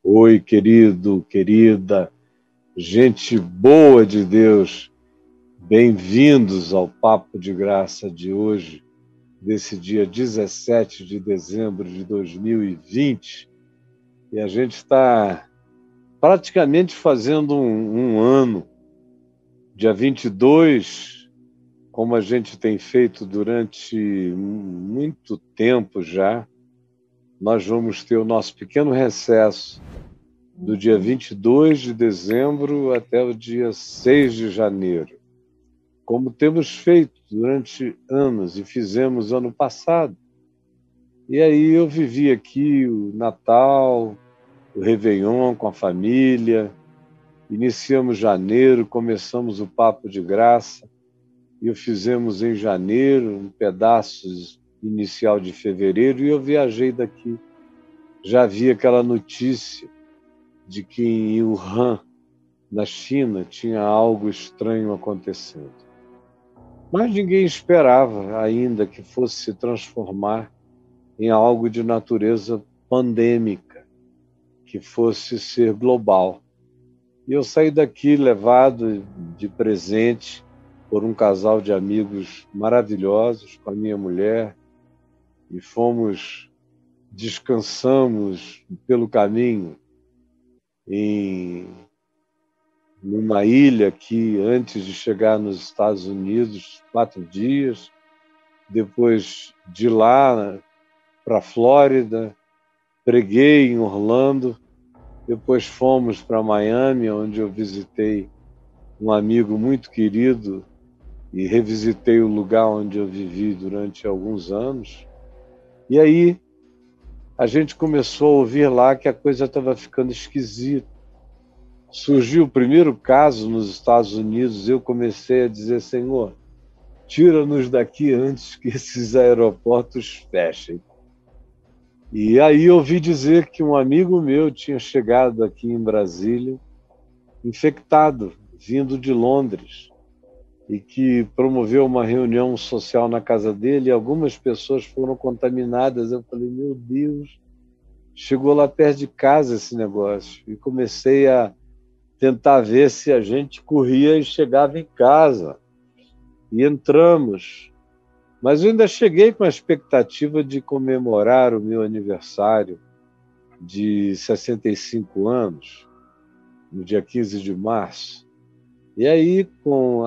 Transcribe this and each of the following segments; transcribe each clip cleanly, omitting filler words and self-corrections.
Oi, querido, querida, gente boa de Deus, bem-vindos ao Papo de Graça de hoje, desse dia 17 de dezembro de 2020. E a gente está praticamente fazendo um ano, dia 22, como a gente tem feito durante muito tempo já. Nós vamos ter o nosso pequeno recesso do dia 22 de dezembro até o dia 6 de janeiro, como temos feito durante anos e fizemos ano passado. E aí eu vivi aqui o Natal, o Réveillon com a família, iniciamos janeiro, começamos o Papo de Graça, e o fizemos em janeiro, um pedaço inicial de fevereiro, e eu viajei daqui. Já vi aquela notícia de que em Wuhan, na China, tinha algo estranho acontecendo. Mas ninguém esperava ainda que fosse se transformar em algo de natureza pandêmica, que fosse ser global. E eu saí daqui levado de presente por um casal de amigos maravilhosos, com a minha mulher, e descansamos pelo caminho numa ilha que, antes de chegar nos Estados Unidos, 4 dias, depois de lá para a Flórida, preguei em Orlando, depois fomos para Miami, onde eu visitei um amigo muito querido e revisitei o lugar onde eu vivi durante alguns anos. E aí a gente começou a ouvir lá que a coisa estava ficando esquisita. Surgiu o primeiro caso nos Estados Unidos, eu comecei a dizer: Senhor, tira-nos daqui antes que esses aeroportos fechem. E aí ouvi dizer que um amigo meu tinha chegado aqui em Brasília, infectado, vindo de Londres, e que promoveu uma reunião social na casa dele, e algumas pessoas foram contaminadas. Eu falei: meu Deus, chegou lá perto de casa esse negócio. E comecei a tentar ver se a gente corria e chegava em casa. E entramos. Mas eu ainda cheguei com a expectativa de comemorar o meu aniversário de 65 anos, no dia 15 de março. E aí, com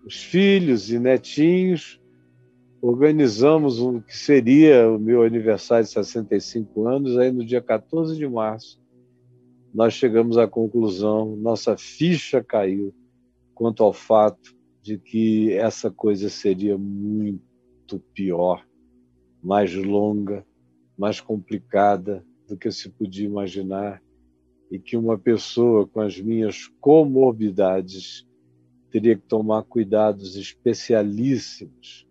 os filhos e netinhos, organizamos o que seria o meu aniversário de 65 anos. Aí, no dia 14 de março, nós chegamos à conclusão, nossa ficha caiu quanto ao fato de que essa coisa seria muito pior, mais longa, mais complicada do que se podia imaginar, e que uma pessoa com as minhas comorbidades teria que tomar cuidados especialíssimos.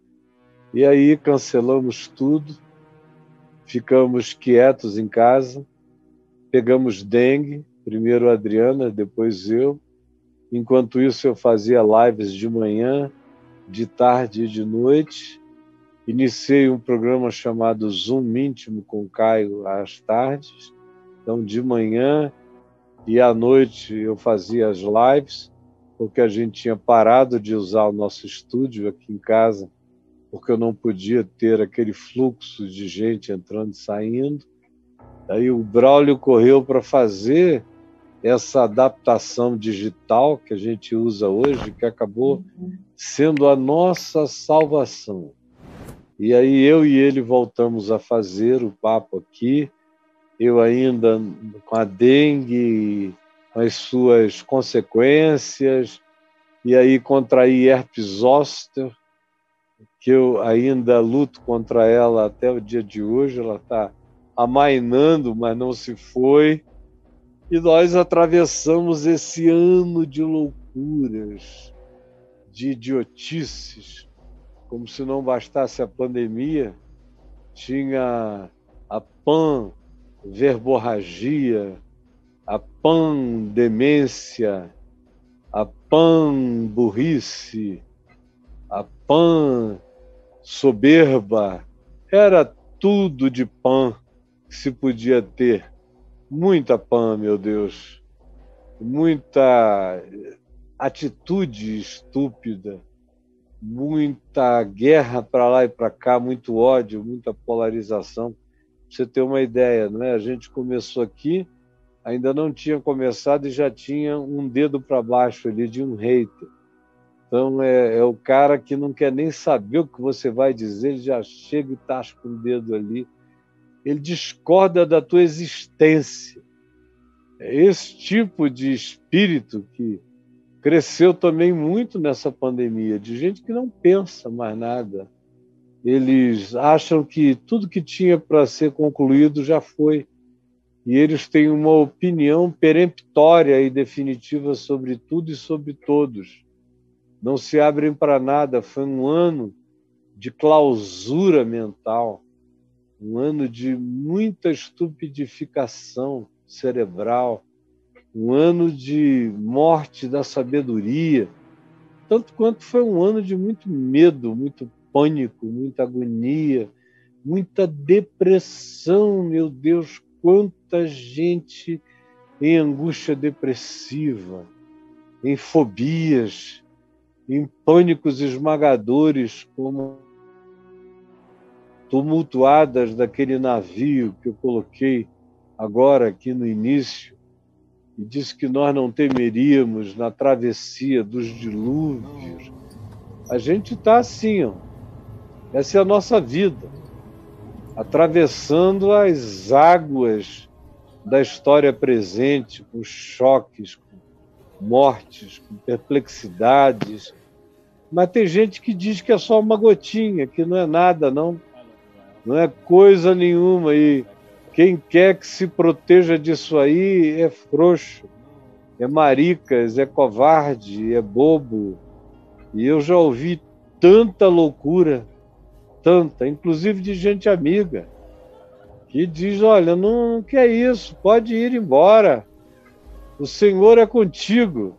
E aí cancelamos tudo, ficamos quietos em casa, pegamos dengue, primeiro a Adriana, depois eu. Enquanto isso, eu fazia lives de manhã, de tarde e de noite. Iniciei um programa chamado Zoom Íntimo com o Caio às tardes. Então, de manhã e à noite eu fazia as lives, porque a gente tinha parado de usar o nosso estúdio aqui em casa, porque eu não podia ter aquele fluxo de gente entrando e saindo. Aí o Braulio correu para fazer essa adaptação digital que a gente usa hoje, que acabou sendo a nossa salvação. E aí eu e ele voltamos a fazer o papo aqui, eu ainda com a dengue, as suas consequências, e aí contraí herpes zoster, que eu ainda luto contra ela até o dia de hoje. Ela está amainando, mas não se foi. E nós atravessamos esse ano de loucuras, de idiotices, como se não bastasse a pandemia. Tinha a pan-verborragia, a pan-demência, a pan-burrice, a pan-soberba. Era tudo de pan que se podia ter muita PAN, meu Deus, muita atitude estúpida, muita guerra para lá e para cá, muito ódio, muita polarização. Pra você ter uma ideia, né? A gente começou aqui, ainda não tinha começado e já tinha um dedo para baixo ali de um hater. Então é o cara que não quer nem saber o que você vai dizer, ele já chega e tasca o dedo ali. Ele discorda da tua existência. É esse tipo de espírito que cresceu também muito nessa pandemia, de gente que não pensa mais nada. Eles acham que tudo que tinha para ser concluído já foi. E eles têm uma opinião peremptória e definitiva sobre tudo e sobre todos. Não se abrem para nada. Foi um ano de clausura mental, um ano de muita estupidificação cerebral, um ano de morte da sabedoria, tanto quanto foi um ano de muito medo, muito pânico, muita agonia, muita depressão. Meu Deus, quanta gente em angústia depressiva, em fobias, em pânicos esmagadores, como tumultuadas daquele navio que eu coloquei agora aqui no início, e disse que nós não temeríamos na travessia dos dilúvios. A gente está assim, ó. Essa é a nossa vida, atravessando as águas da história presente, com choques, com mortes, com perplexidades. Mas tem gente que diz que é só uma gotinha, que não é nada, não é coisa nenhuma. E quem quer que se proteja disso aí é frouxo, é maricas, é covarde, é bobo. E eu já ouvi tanta loucura, tanta, inclusive de gente amiga, que diz: olha, não quer isso, pode ir embora, o Senhor é contigo.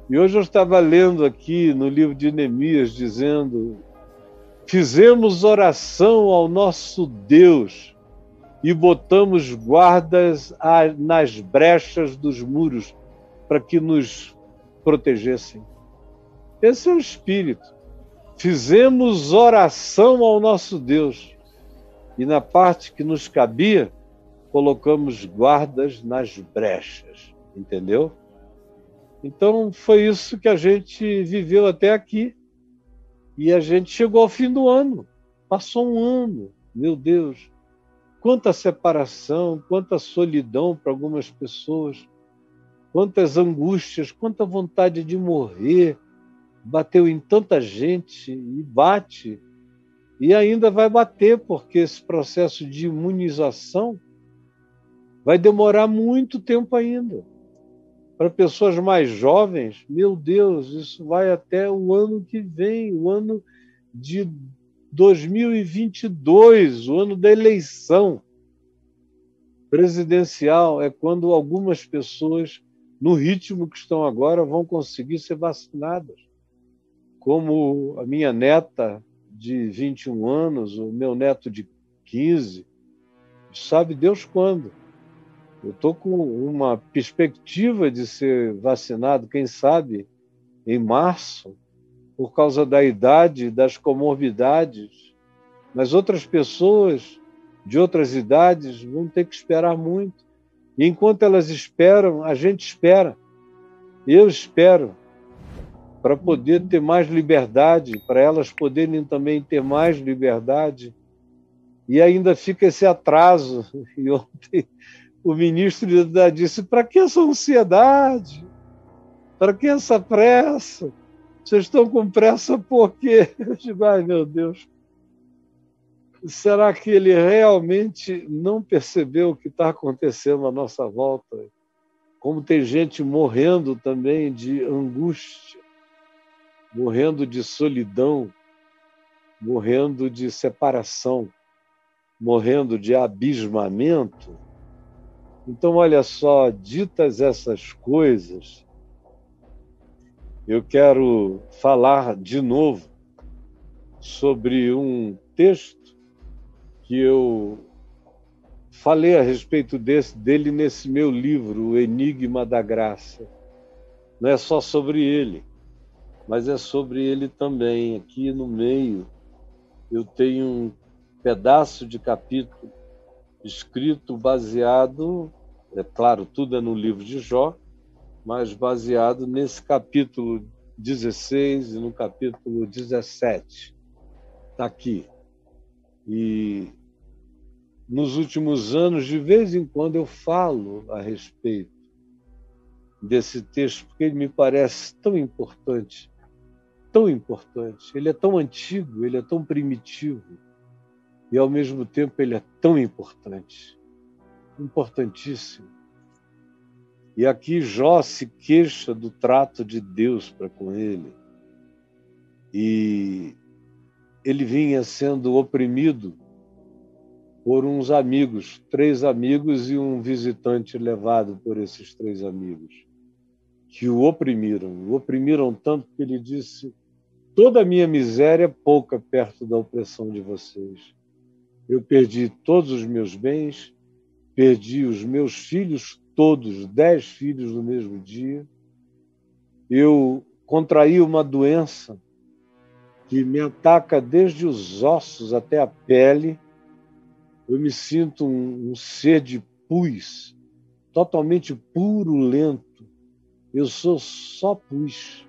E hoje eu estava lendo aqui no livro de Neemias, dizendo: fizemos oração ao nosso Deus e botamos guardas nas brechas dos muros para que nos protegessem. Esse é o espírito. Fizemos oração ao nosso Deus e na parte que nos cabia, colocamos guardas nas brechas, entendeu? Então foi isso que a gente viveu até aqui. E a gente chegou ao fim do ano. Passou um ano, meu Deus. Quanta separação, quanta solidão para algumas pessoas, quantas angústias, quanta vontade de morrer. Bateu em tanta gente e bate. E ainda vai bater, porque esse processo de imunização vai demorar muito tempo ainda. Para pessoas mais jovens, meu Deus, isso vai até o ano que vem, o ano de 2022, o ano da eleição presidencial. É quando algumas pessoas, no ritmo que estão agora, vão conseguir ser vacinadas. Como a minha neta de 21 anos, o meu neto de 15, sabe Deus quando. Eu estou com uma perspectiva de ser vacinado, quem sabe, em março, por causa da idade, das comorbidades. Mas outras pessoas de outras idades vão ter que esperar muito. E enquanto elas esperam, a gente espera. Eu espero, para poder ter mais liberdade, para elas poderem também ter mais liberdade. E ainda fica esse atraso. E ontem o ministro disse: para que essa ansiedade? Para que essa pressa? Vocês estão com pressa por quê? Eu digo: ai, meu Deus, será que ele realmente não percebeu o que está acontecendo à nossa volta? Como tem gente morrendo também de angústia, morrendo de solidão, morrendo de separação, morrendo de abismamento. Então, olha só, ditas essas coisas, eu quero falar de novo sobre um texto que eu falei a respeito dele nesse meu livro, O Enigma da Graça. Não é só sobre ele, mas é sobre ele também. Aqui no meio eu tenho um pedaço de capítulo escrito baseado, é claro, tudo é no livro de Jó, mas baseado nesse capítulo 16 e no capítulo 17. Está aqui. E nos últimos anos, de vez em quando, eu falo a respeito desse texto, porque ele me parece tão importante, tão importante. Ele é tão antigo, ele é tão primitivo, e, ao mesmo tempo, ele é tão importante, importantíssimo. E aqui Jó se queixa do trato de Deus para com ele. E ele vinha sendo oprimido por uns amigos, 3 amigos e um visitante levado por esses 3 amigos, que o oprimiram tanto que ele disse: toda a minha miséria é pouca perto da opressão de vocês. Eu perdi todos os meus bens, perdi os meus filhos todos, 10 filhos no mesmo dia. Eu contraí uma doença que me ataca desde os ossos até a pele. Eu me sinto um ser de pus, totalmente purulento. Eu sou só pus.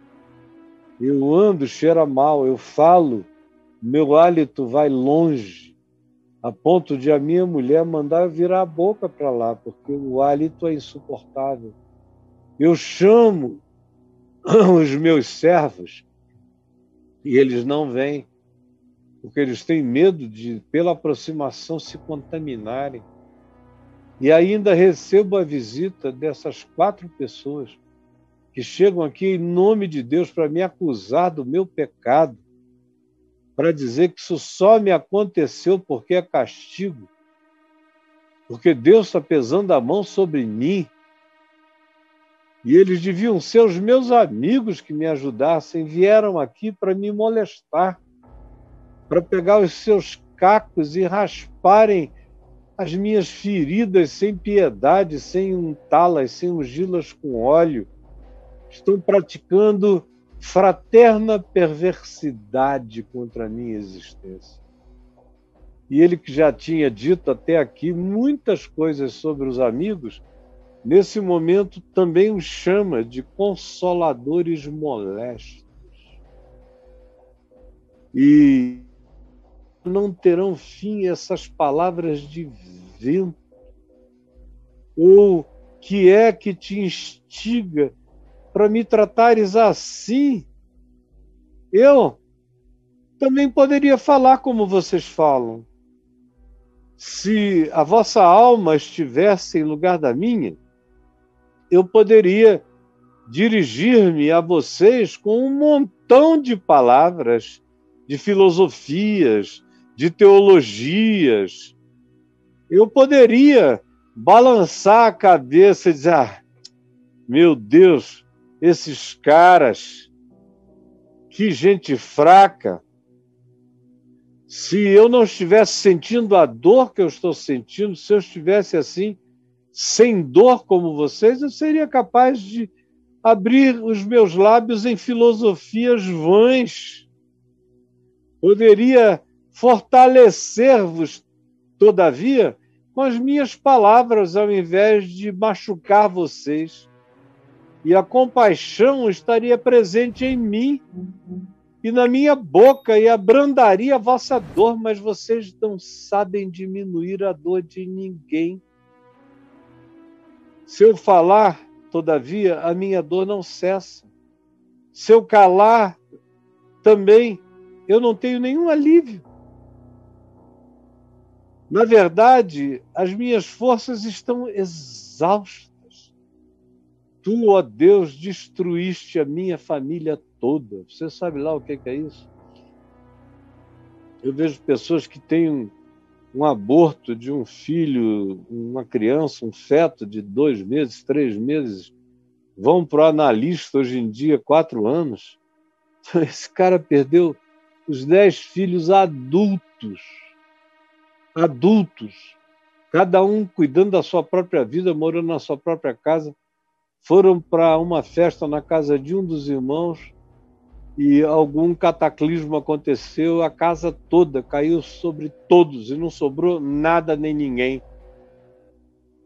Eu ando, cheira mal, eu falo, meu hálito vai longe, a ponto de a minha mulher mandar virar a boca para lá, porque o hálito é insuportável. Eu chamo os meus servos e eles não vêm, porque eles têm medo de, pela aproximação, se contaminarem. E ainda recebo a visita dessas 4 pessoas que chegam aqui em nome de Deus para me acusar do meu pecado, para dizer que isso só me aconteceu porque é castigo, porque Deus está pesando a mão sobre mim. E eles deviam ser os meus amigos que me ajudassem, vieram aqui para me molestar, para pegar os seus cacos e rasparem as minhas feridas sem piedade, sem untá-las, sem ungi-las com óleo. Estão praticando fraterna perversidade contra a minha existência. E ele, que já tinha dito até aqui muitas coisas sobre os amigos, nesse momento também os chama de consoladores molestos. E não terão fim essas palavras de vento. Ou que é que te instiga para me tratares assim? Eu também poderia falar como vocês falam. Se a vossa alma estivesse em lugar da minha, eu poderia dirigir-me a vocês com um montão de palavras, de filosofias, de teologias. Eu poderia balançar a cabeça e dizer: meu Deus, esses caras, que gente fraca. Se eu não estivesse sentindo a dor que eu estou sentindo, se eu estivesse assim, sem dor como vocês, eu seria capaz de abrir os meus lábios em filosofias vãs. Poderia fortalecer-vos, todavia, com as minhas palavras, ao invés de machucar vocês. E a compaixão estaria presente em mim e na minha boca, e abrandaria a vossa dor, mas vocês não sabem diminuir a dor de ninguém. Se eu falar, todavia, a minha dor não cessa. Se eu calar, também eu não tenho nenhum alívio. Na verdade, as minhas forças estão exaustas. Tu, ó Deus, destruíste a minha família toda. Você sabe lá o que é isso? Eu vejo pessoas que têm um aborto de um filho, uma criança, um feto de 2 meses, 3 meses, vão para o analista hoje em dia, 4 anos. Esse cara perdeu os 10 filhos adultos. Adultos. cada um cuidando da sua própria vida, morando na sua própria casa, foram para uma festa na casa de um dos irmãos e algum cataclismo aconteceu, a casa toda caiu sobre todos e não sobrou nada nem ninguém.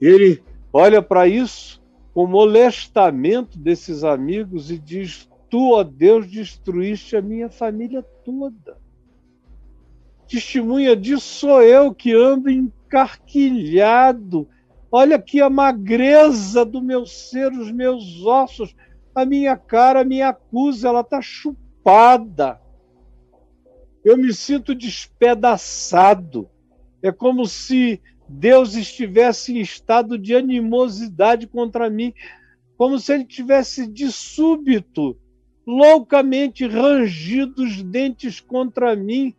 Ele olha para isso com molestamento desses amigos e diz: tu, ó Deus, destruíste a minha família toda. Testemunha disso sou eu, que ando encarquilhado. Olha aqui a magreza do meu ser, os meus ossos, a minha cara me acusa, ela está chupada. Eu me sinto despedaçado. É como se Deus estivesse em estado de animosidade contra mim, como se ele tivesse de súbito, loucamente rangido os dentes contra mim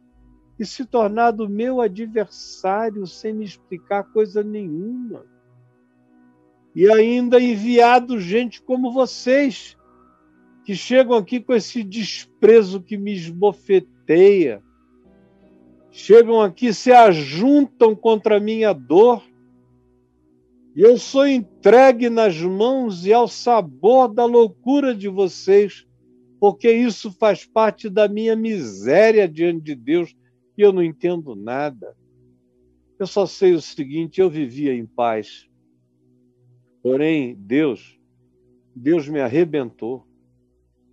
e se tornado meu adversário sem me explicar coisa nenhuma. E ainda enviado gente como vocês, que chegam aqui com esse desprezo que me esbofeteia, chegam aqui, se ajuntam contra a minha dor, e eu sou entregue nas mãos e ao sabor da loucura de vocês, porque isso faz parte da minha miséria diante de Deus, e eu não entendo nada. Eu só sei o seguinte: eu vivia em paz. Porém, Deus me arrebentou,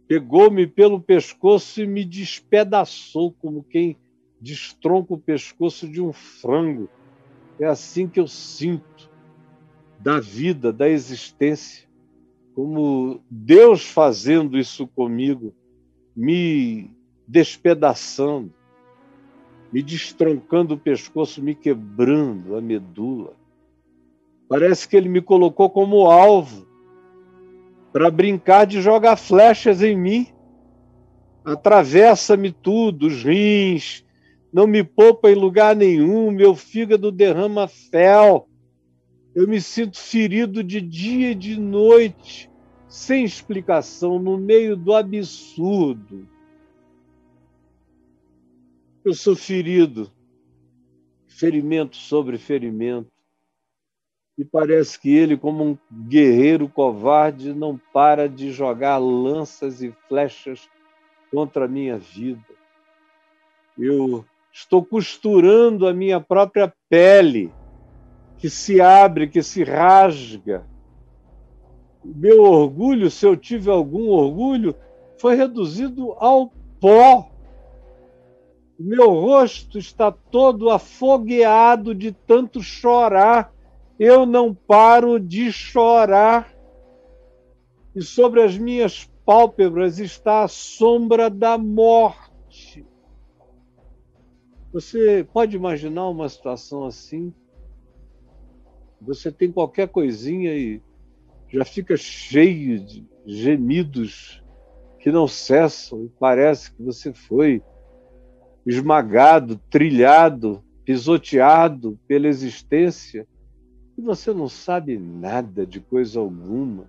pegou-me pelo pescoço e me despedaçou, como quem destronca o pescoço de um frango. É assim que eu sinto da vida, da existência, como Deus fazendo isso comigo, me despedaçando, me destroncando o pescoço, me quebrando a medula. Parece que ele me colocou como alvo para brincar de jogar flechas em mim. Atravessa-me tudo, os rins, não me poupa em lugar nenhum, meu fígado derrama fel. Eu me sinto ferido de dia e de noite, sem explicação, no meio do absurdo. Eu sou ferido, ferimento sobre ferimento. E parece que ele, como um guerreiro covarde, não para de jogar lanças e flechas contra a minha vida. Eu estou costurando a minha própria pele, que se abre, que se rasga. O meu orgulho, se eu tive algum orgulho, foi reduzido ao pó. O meu rosto está todo afogueado de tanto chorar. Eu não paro de chorar. E sobre as minhas pálpebras está a sombra da morte. Você pode imaginar uma situação assim? Você tem qualquer coisinha e já fica cheio de gemidos que não cessam e parece que você foi esmagado, trilhado, pisoteado pela existência. E você não sabe nada de coisa alguma,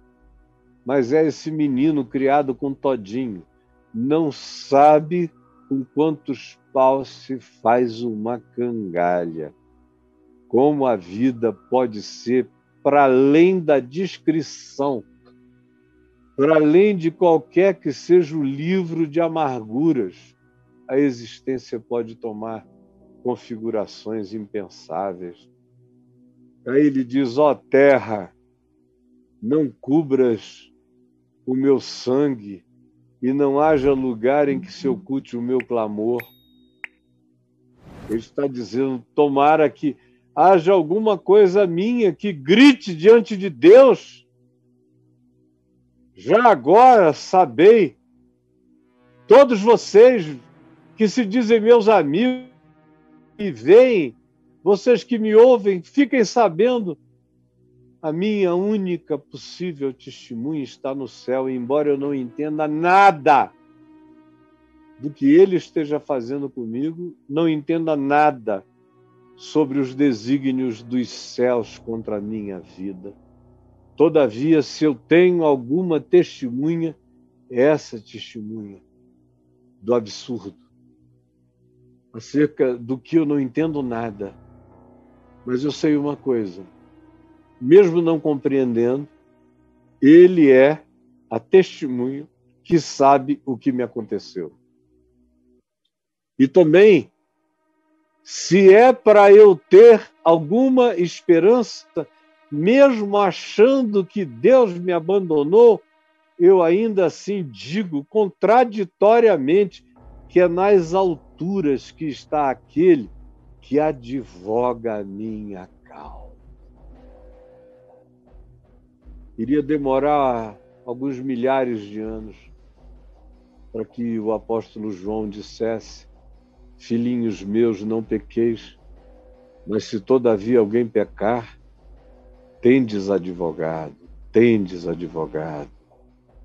mas é esse menino criado com todinho. Não sabe com quantos paus se faz uma cangalha. Como a vida pode ser para além da descrição, para além de qualquer que seja o livro de amarguras, a existência pode tomar configurações impensáveis. Aí ele diz: ó terra, não cubras o meu sangue e não haja lugar em que se oculte o meu clamor. Ele está dizendo: tomara que haja alguma coisa minha que grite diante de Deus. Já agora sabei, todos vocês que se dizem meus amigos e veem, vocês que me ouvem, fiquem sabendo, a minha única possível testemunha está no céu, e embora eu não entenda nada do que ele esteja fazendo comigo, não entenda nada sobre os desígnios dos céus contra a minha vida. Todavia, se eu tenho alguma testemunha, é essa testemunha do absurdo, acerca do que eu não entendo nada. Mas eu sei uma coisa, mesmo não compreendendo, Ele é a testemunha que sabe o que me aconteceu. E também, se é para eu ter alguma esperança, mesmo achando que Deus me abandonou, eu ainda assim digo contraditoriamente que é nas alturas que está aquele que advoga a minha causa. Iria demorar alguns milhares de anos para que o apóstolo João dissesse: filhinhos meus, não pequeis, mas se todavia alguém pecar, tendes advogado, tendes advogado,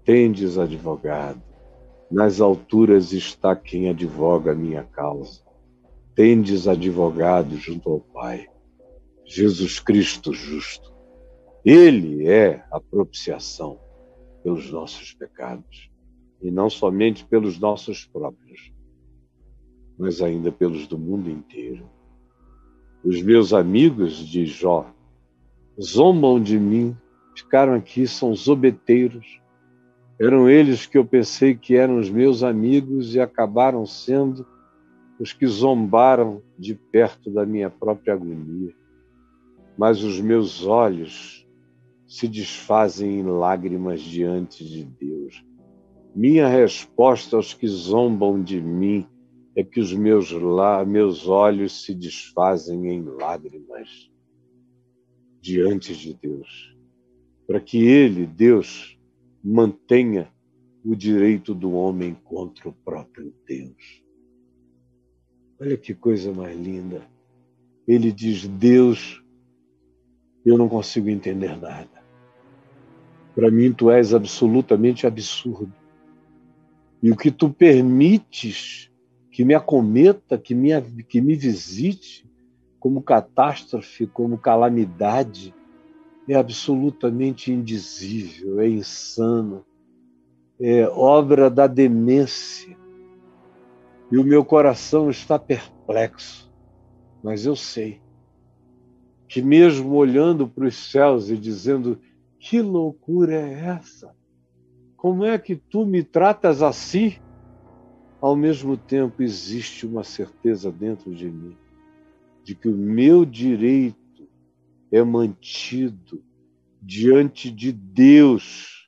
tendes advogado. Nas alturas está quem advoga a minha causa. Tendes advogado junto ao Pai, Jesus Cristo justo. Ele é a propiciação pelos nossos pecados, e não somente pelos nossos próprios, mas ainda pelos do mundo inteiro. Os meus amigos, diz Jó, zombam de mim, ficaram aqui, são zombeteiros. Eram eles que eu pensei que eram os meus amigos e acabaram sendo os que zombaram de perto da minha própria agonia. Mas os meus olhos se desfazem em lágrimas diante de Deus. Minha resposta aos que zombam de mim é que os meus olhos se desfazem em lágrimas diante de Deus, para que Ele, Deus, mantenha o direito do homem contra o próprio Deus. Olha que coisa mais linda. Ele diz: Deus, eu não consigo entender nada. Para mim, tu és absolutamente absurdo. E o que tu permites que me acometa, que me visite, como catástrofe, como calamidade, é absolutamente indizível, é insano, é obra da demência. E o meu coração está perplexo, mas eu sei que mesmo olhando para os céus e dizendo: que loucura é essa? Como é que tu me tratas assim? Ao mesmo tempo existe uma certeza dentro de mim de que o meu direito é mantido diante de Deus.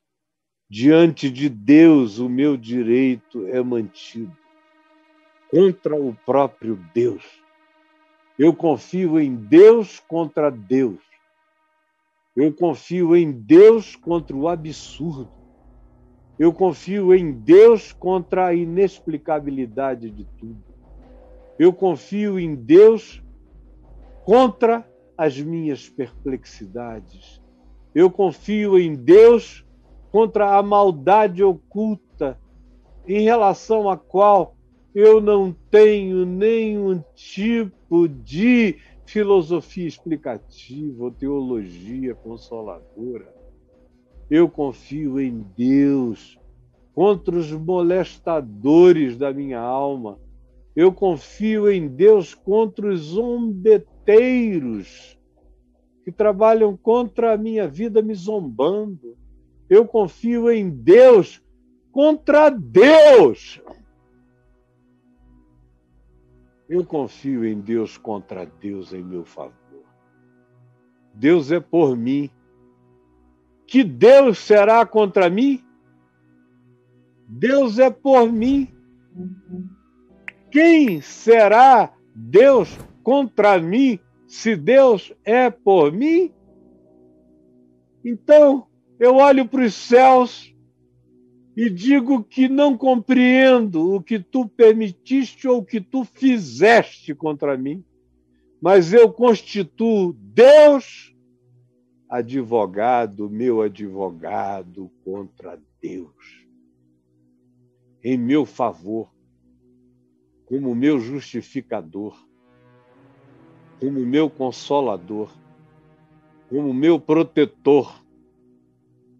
Diante de Deus, o meu direito é mantido contra o próprio Deus. Eu confio em Deus contra Deus. Eu confio em Deus contra o absurdo. Eu confio em Deus contra a inexplicabilidade de tudo. Eu confio em Deus contra as minhas perplexidades. Eu confio em Deus contra a maldade oculta, em relação à qual eu não tenho nenhum tipo de filosofia explicativa ou teologia consoladora. Eu confio em Deus contra os molestadores da minha alma. Eu confio em Deus contra os zombeteiros que trabalham contra a minha vida me zombando. Eu confio em Deus contra Deus. Eu confio em Deus contra Deus em meu favor. Deus é por mim. Que Deus será contra mim? Deus é por mim. Quem será Deus contra mim se Deus é por mim? Então, eu olho para os céus e digo que não compreendo o que tu permitiste ou o que tu fizeste contra mim, mas eu constituo Deus advogado, meu advogado contra Deus, em meu favor, como meu justificador, como meu consolador, como meu protetor.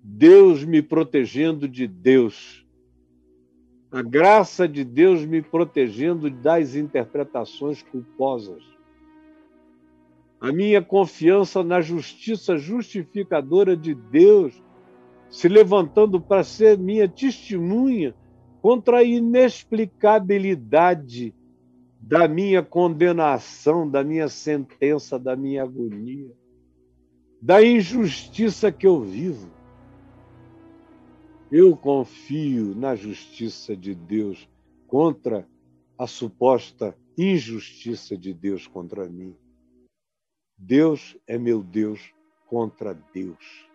Deus me protegendo de Deus. A graça de Deus me protegendo das interpretações culposas. a minha confiança na justiça justificadora de Deus, se levantando para ser minha testemunha contra a inexplicabilidade da minha condenação, da minha sentença, da minha agonia, da injustiça que eu vivo. Eu confio na justiça de Deus contra a suposta injustiça de Deus contra mim. Deus é meu Deus contra Deus.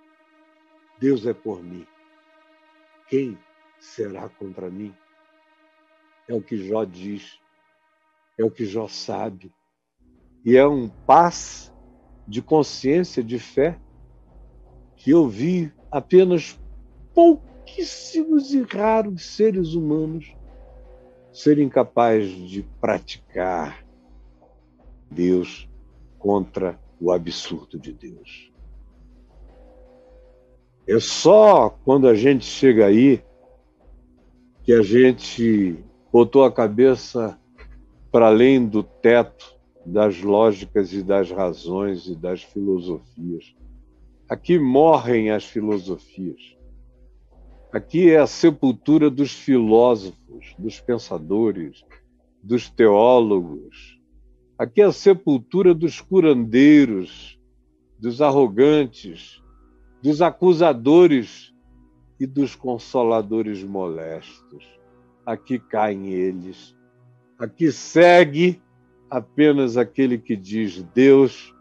Deus é por mim. Quem será contra mim? É o que Jó diz, é o que Jó sabe. E é um paz de consciência, de fé, que eu vi apenas pouquíssimos e raros seres humanos serem capazes de praticar Deus contra o absurdo de Deus. É só quando a gente chega aí que a gente botou a cabeça para além do teto das lógicas e das razões e das filosofias. Aqui morrem as filosofias. Aqui é a sepultura dos filósofos, dos pensadores, dos teólogos. Aqui é a sepultura dos curandeiros, dos arrogantes, dos acusadores e dos consoladores molestos. Aqui caem eles. Aqui segue apenas aquele que diz: Deus,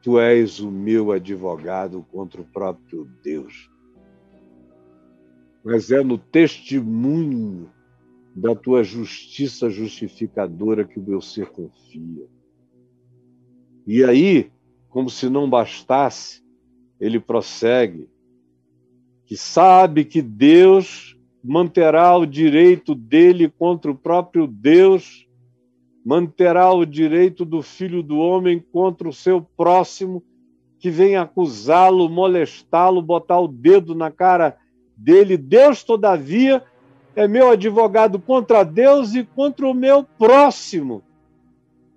tu és o meu advogado contra o próprio Deus. Mas é no testemunho da tua justiça justificadora que o meu ser confia. E aí, como se não bastasse, ele prossegue, que sabe que Deus manterá o direito dele contra o próprio Deus, manterá o direito do Filho do Homem contra o seu próximo, que vem acusá-lo, molestá-lo, botar o dedo na cara dele. Deus, todavia, é meu advogado contra Deus e contra o meu próximo,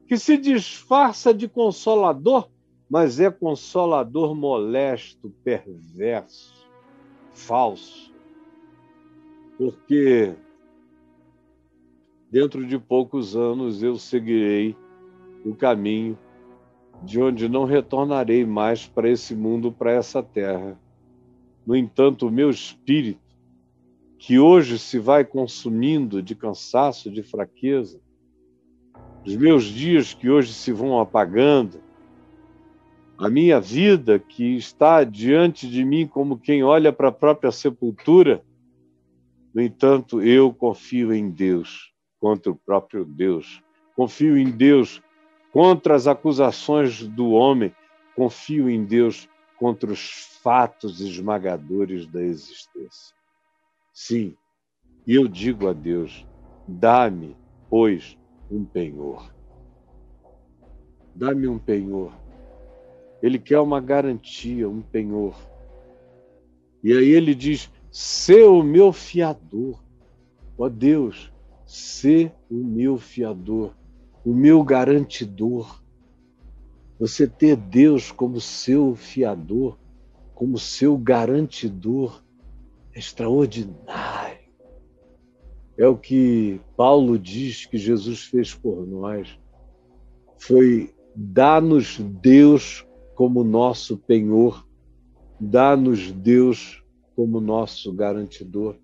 que se disfarça de consolador, mas é consolador molesto, perverso, falso. Porque dentro de poucos anos eu seguirei o caminho de onde não retornarei mais para esse mundo, para essa terra. No entanto, o meu espírito, que hoje se vai consumindo de cansaço, de fraqueza, os meus dias que hoje se vão apagando, a minha vida que está diante de mim como quem olha para a própria sepultura, no entanto, eu confio em Deus contra o próprio Deus. Confio em Deus contra as acusações do homem. Confio em Deus contra os fatos esmagadores da existência. Sim, e eu digo a Deus: dá-me, pois, um penhor. Dá-me um penhor. Ele quer uma garantia, um penhor. E aí ele diz: sê o meu fiador. Ó Deus, sê o meu fiador, o meu garantidor. Você ter Deus como seu fiador, como seu garantidor, é extraordinário. É o que Paulo diz que Jesus fez por nós. Foi dar-nos Deus como nosso penhor, dar-nos Deus como nosso garantidor.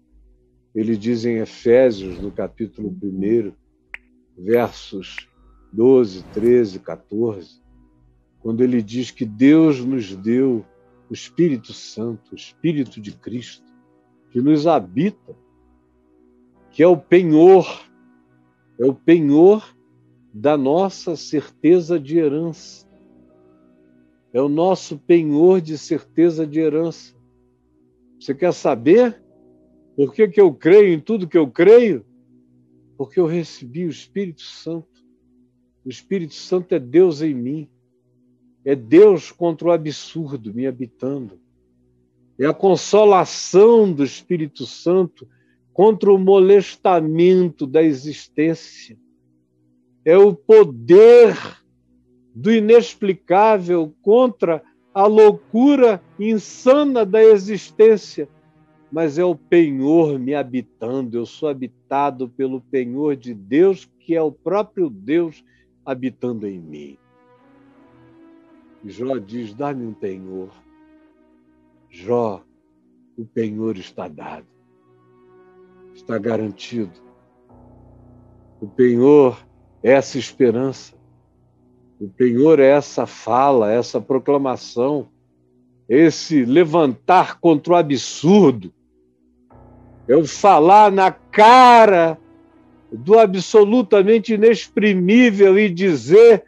Ele diz em Efésios, no capítulo 1, versos 12, 13, 14, quando ele diz que Deus nos deu o Espírito Santo, o Espírito de Cristo, que nos habita, que é o penhor da nossa certeza de herança. É o nosso penhor de certeza de herança. Você quer saber por que eu creio em tudo que eu creio? Porque eu recebi o Espírito Santo. O Espírito Santo é Deus em mim. É Deus contra o absurdo me habitando. É a consolação do Espírito Santo contra o molestamento da existência. É o poder do inexplicável, contra a loucura insana da existência, mas é o penhor me habitando. Eu sou habitado pelo penhor de Deus, que é o próprio Deus habitando em mim. Jó diz: dá-me um penhor. Jó, o penhor está dado, está garantido. O penhor é essa esperança, o penhor é essa fala, essa proclamação, esse levantar contra o absurdo, é o falar na cara do absolutamente inexprimível e dizer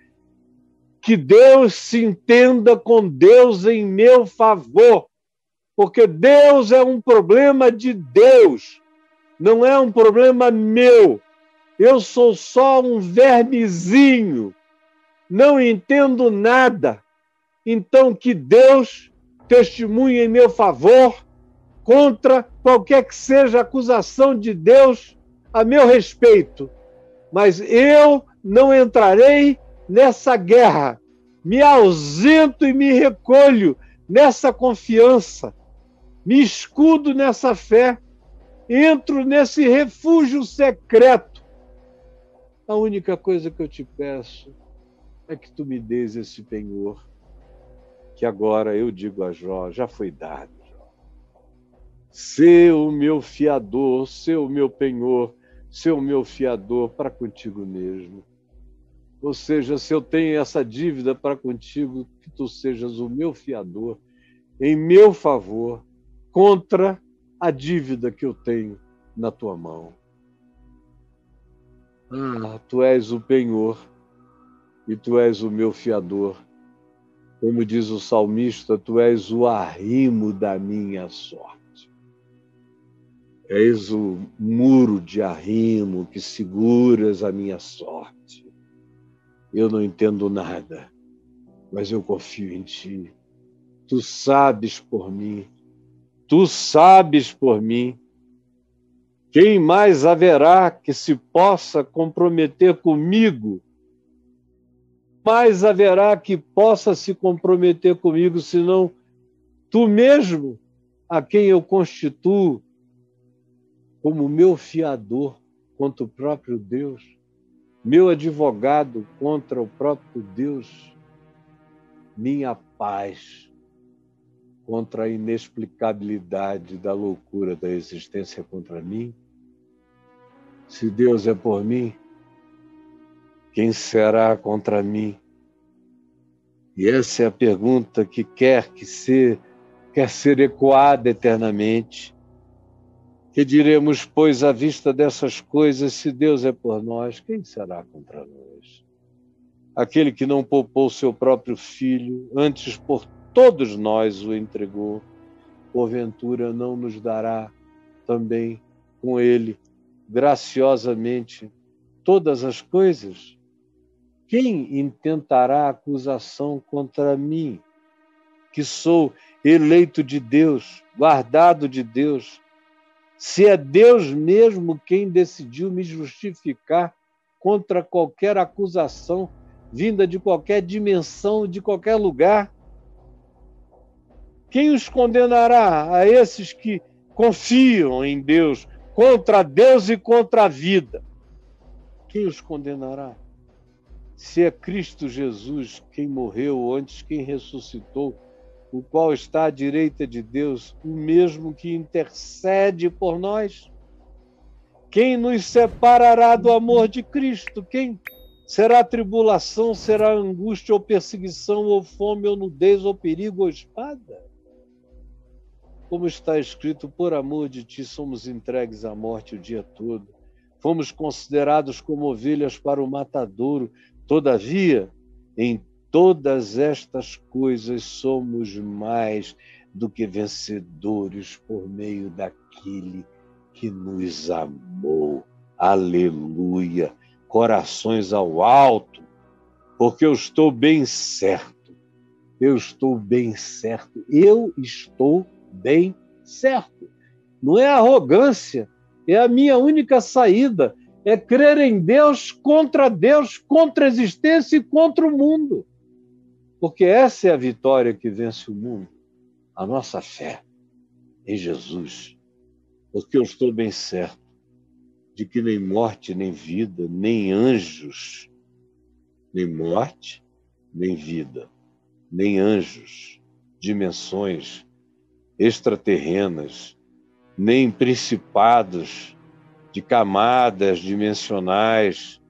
que Deus se entenda com Deus em meu favor, porque Deus é um problema de Deus, não é um problema meu. Eu sou só um vermezinho, não entendo nada. Então que Deus testemunhe em meu favor contra qualquer que seja a acusação de Deus a meu respeito. Mas eu não entrarei nessa guerra. Me ausento e me recolho nessa confiança. Me escudo nessa fé. Entro nesse refúgio secreto. A única coisa que eu te peço é que tu me dês esse penhor, que agora eu digo a Jó, já foi dado. Ser o meu fiador, ser o meu penhor, ser o meu fiador para contigo mesmo. Ou seja, se eu tenho essa dívida para contigo, que tu sejas o meu fiador, em meu favor, contra a dívida que eu tenho na tua mão. Ah, tu és o penhor e tu és o meu fiador. Como diz o salmista, tu és o arrimo da minha sorte. És o muro de arrimo que seguras a minha sorte. Eu não entendo nada, mas eu confio em ti. Tu sabes por mim. Tu sabes por mim. Quem mais haverá que se possa comprometer comigo? Mais haverá que possa se comprometer comigo, senão tu mesmo, a quem eu constituo como meu fiador contra o próprio Deus, meu advogado contra o próprio Deus, minha paz contra a inexplicabilidade da loucura da existência contra mim. Se Deus é por mim, quem será contra mim? E essa é a pergunta que quer ser ecoada eternamente. Que diremos, pois, à vista dessas coisas, se Deus é por nós, quem será contra nós? Aquele que não poupou seu próprio filho, antes por todos nós o entregou, porventura não nos dará também com ele, graciosamente, todas as coisas? Quem intentará acusação contra mim, que sou eleito de Deus, guardado de Deus? Se é Deus mesmo quem decidiu me justificar contra qualquer acusação vinda de qualquer dimensão, de qualquer lugar, quem os condenará a esses que confiam em Deus, contra Deus e contra a vida? Quem os condenará? Se é Cristo Jesus quem morreu, antes quem ressuscitou, o qual está à direita de Deus, o mesmo que intercede por nós. Quem nos separará do amor de Cristo? Quem? Será tribulação, será angústia ou perseguição, ou fome, ou nudez, ou perigo, ou espada? Como está escrito, por amor de ti somos entregues à morte o dia todo. Fomos considerados como ovelhas para o matadouro. Todavia, em todas estas coisas somos mais do que vencedores por meio daquele que nos amou. Aleluia! Corações ao alto, porque eu estou bem certo. Eu estou bem certo. Eu estou bem certo. Não é arrogância, é a minha única saída. É crer em Deus contra a existência e contra o mundo. Porque essa é a vitória que vence o mundo, a nossa fé em Jesus. Porque eu estou bem certo de que nem morte, nem vida, nem anjos, nem morte, nem vida, nem anjos, dimensões extraterrenas, nem principados de camadas dimensionais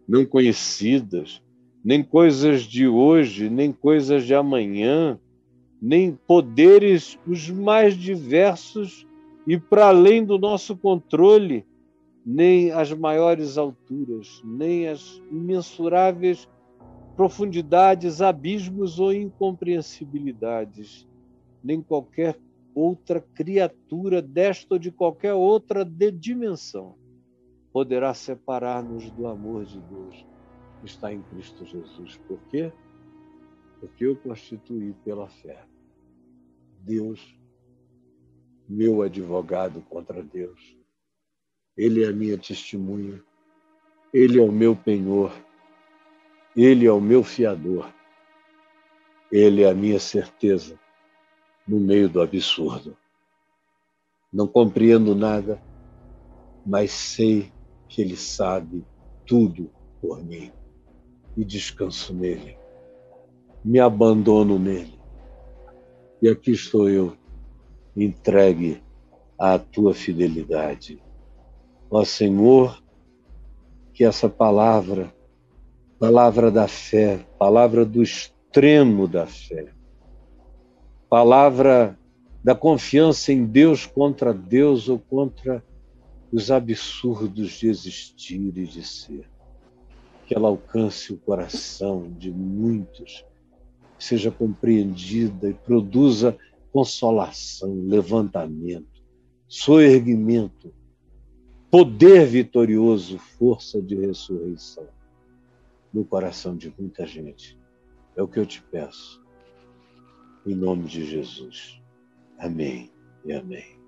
não conhecidas, nem coisas de hoje, nem coisas de amanhã, nem poderes os mais diversos e para além do nosso controle, nem as maiores alturas, nem as imensuráveis profundidades, abismos ou incompreensibilidades, nem qualquer outra criatura desta ou de qualquer outra dimensão poderá separar-nos do amor de Deus que está em Cristo Jesus. Por quê? Porque eu constituí pela fé Deus, meu advogado contra Deus. Ele é a minha testemunha, Ele é o meu penhor, Ele é o meu fiador, Ele é a minha certeza no meio do absurdo. Não compreendo nada, mas sei que Ele sabe tudo por mim e descanso nele. Me abandono nele. E aqui estou eu, entregue à tua fidelidade. Ó Senhor, que essa palavra, palavra da fé, palavra do extremo da fé, palavra da confiança em Deus contra Deus ou contra os absurdos de existir e de ser, que ela alcance o coração de muitos, seja compreendida e produza consolação, levantamento, soerguimento, poder vitorioso, força de ressurreição no coração de muita gente. É o que eu te peço, em nome de Jesus. Amém e amém.